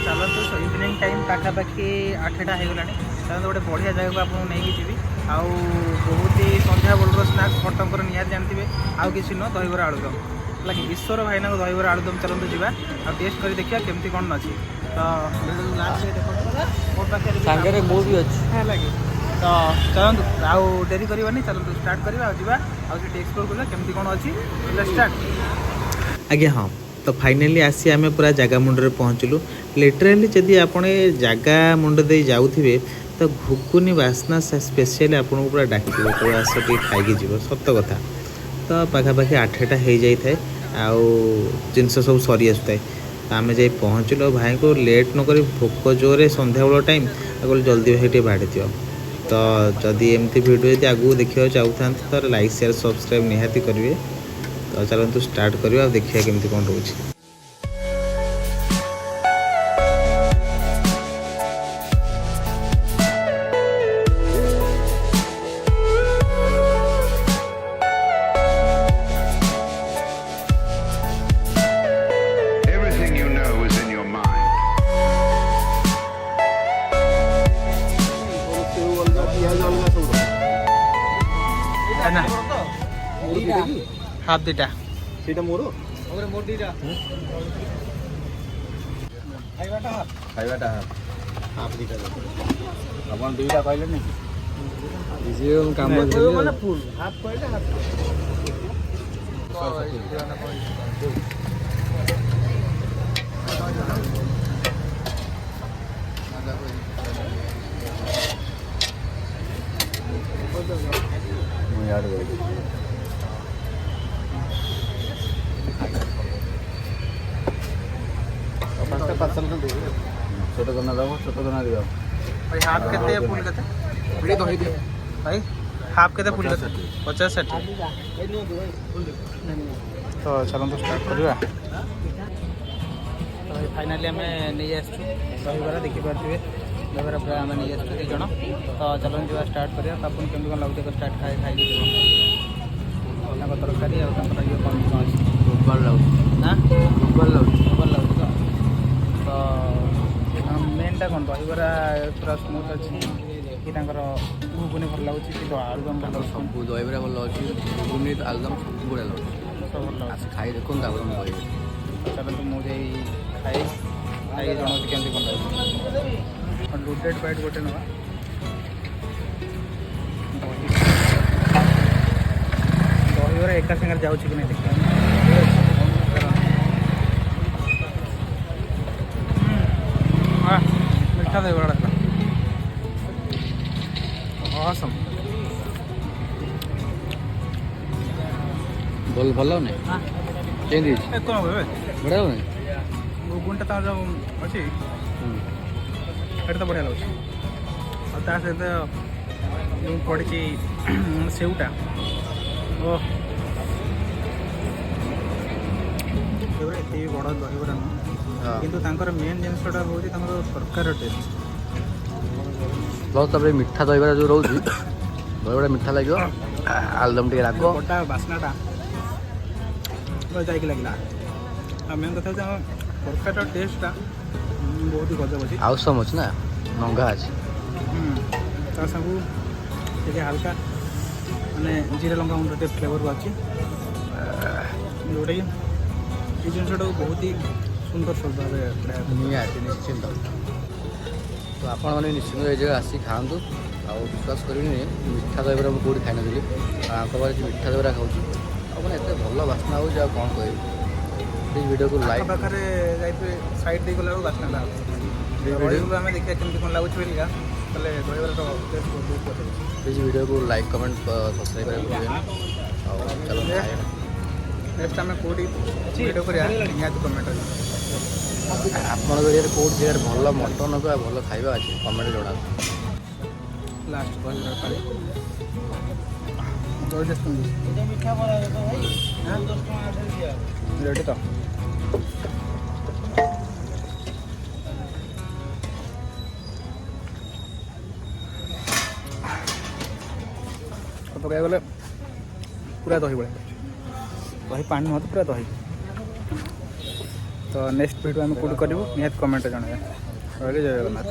चलतु evening time पाखापाखि 8टा हो गलानी चलते गोटे बढ़िया जगह आपको नहीं जी आउ बहुत ही संध्या बेलर स्नाक्स फटंकर निहाती जानते आउ कि नुह दहीबरा आलुदम है ईश्वर भाईना दहीबरा आलुदम चलते जावा आ टेस्ट कर देखिए केमती कौन अच्छी तो सागर मो भी अच्छी लगे तो चलतु आउ डेरी करवानी चलतु स्टार्ट करवा जावा आउट एक्सप्लोर करवा केमती कौन अच्छी स्टार्ट आज्ञा हाँ तो फाइनाली आसी आम पूरा जगह मुंडे पहुँचलु लिटराली जदि आपने जगह मुंड दे जाऊे तो घुकुनी बास्ना स्पेशली आपको पूरा डाक तो आस टे खाई जीव सत कथा तो पाखापाखि 8टा हो जाए आउ जिनस सब सरी आसुए तो आम जा पहुँचलु भाई को लेट नक भोक जोरे संध्या बेल टाइम आगे जल्दी भाई बाढ़ी दिव तो जदि एमती वीडियो यदि आगू देखा चाहता तो लाइक शेयर सब्सक्राइब निहाती करेंगे तो चलते स्टार्ट करवा देखिए केमती कौन रोच। हाफ दीटा मोर खाइबाटा हाफ दीटा अपन दुईटा कहले काम फुल हाफ कहले हाफ छोट दाना दब छोट दाना दियो भाई हाफ केते फुल केते वीडियो कहि दियो भाई हाफ केते फुल केते 50 60 तो चलो तो स्टार्ट करवा तो भाई फाइनली हमें नहीं आसछु दहीबरा देखि पारथिबे दहीबरा पूरा हमें नहीं आसछु दी जण तो चलो जो स्टार्ट करिया तो अपन केमती कोन लागु स्टार्ट खाई खाई ना तरकारी आ ये कौन गोबर लाउ ना गोबर लाउ तो मेनटा कौन दहीबरा पूरा स्मूथ अच्छी कि घुगुनी भल लगुच कि आलुदम भल सब दहीबरा भल अच्छी घुगुनी आलुदम सब बढ़िया लगे सब भल लगे खाई देखो कहबे चलते मुझे खाई खाई जनाऊँ केमती कौन लगे लुटेड बाइट गोटे ना दहीबरा एका सागर जाऊँ कि नहीं देखिए मीठा दहीबरा awesome बोल भलो ने हां चेंज एक कोन होबे बड़ा हो गुंटा ता जो अछि एटा तो बढ़िया लगछ और ता से तो जो पड़ी छी सेउटा ओ एवरे एते बड़ दहीबरा न किंतु तांकर मेन जिनसटा होची तांकर सरकार टेस्ट प्लस तब मिठा दहीबरा जो रोची दहीबरा मिठा लगे आलुदम टे राग गोटा बास्नाटा जाइक लगे मेन कथा सरकार टेस्टा बहुत ही गजब अच्छी आउसम अच्छे ना नंगा अच्छे सब टे हाल्का मैंने जीरा लंका गुंड फ्लेवर अच्छी जोटा कि ये जिनटा बहुत ही सुंदर सब भाव निहाती निश्चिंत तो आपण मैंने निश्चिंत ये जगह आसी खातु आ विश्वास करेंगे मिठा दहीबरा मुझे कौटी खाई नी पाखे मिठा दहीबरा खाऊँ मैंने एत भल बास्ना हो कौन कह प्लीज वीडियो को लाइक पाखे जाइए साइड दे गला बास्ना वीडियो आम देखिए केमती कौन लगुच बोलिका प्लीज वीडियो को लाइक कमेंट सब्सक्राइब करें चलो नेक्स्ट आम कौटी वीडियो करिया निहाती कमेंट आपन एरिया कौट जगह भल मटन को भल खाଇବା अच्छे कमेंट जोड़ा लास्ट पाली रेडी तो तो गले पूरा दही बड़े दही पानी नुह तो पूरा दही तो नेक्स्ट वीडियो आम कौट करूँ निहत कमेंट जन। ରହିଲି ଜୟ ଜଗନ୍ନାଥ।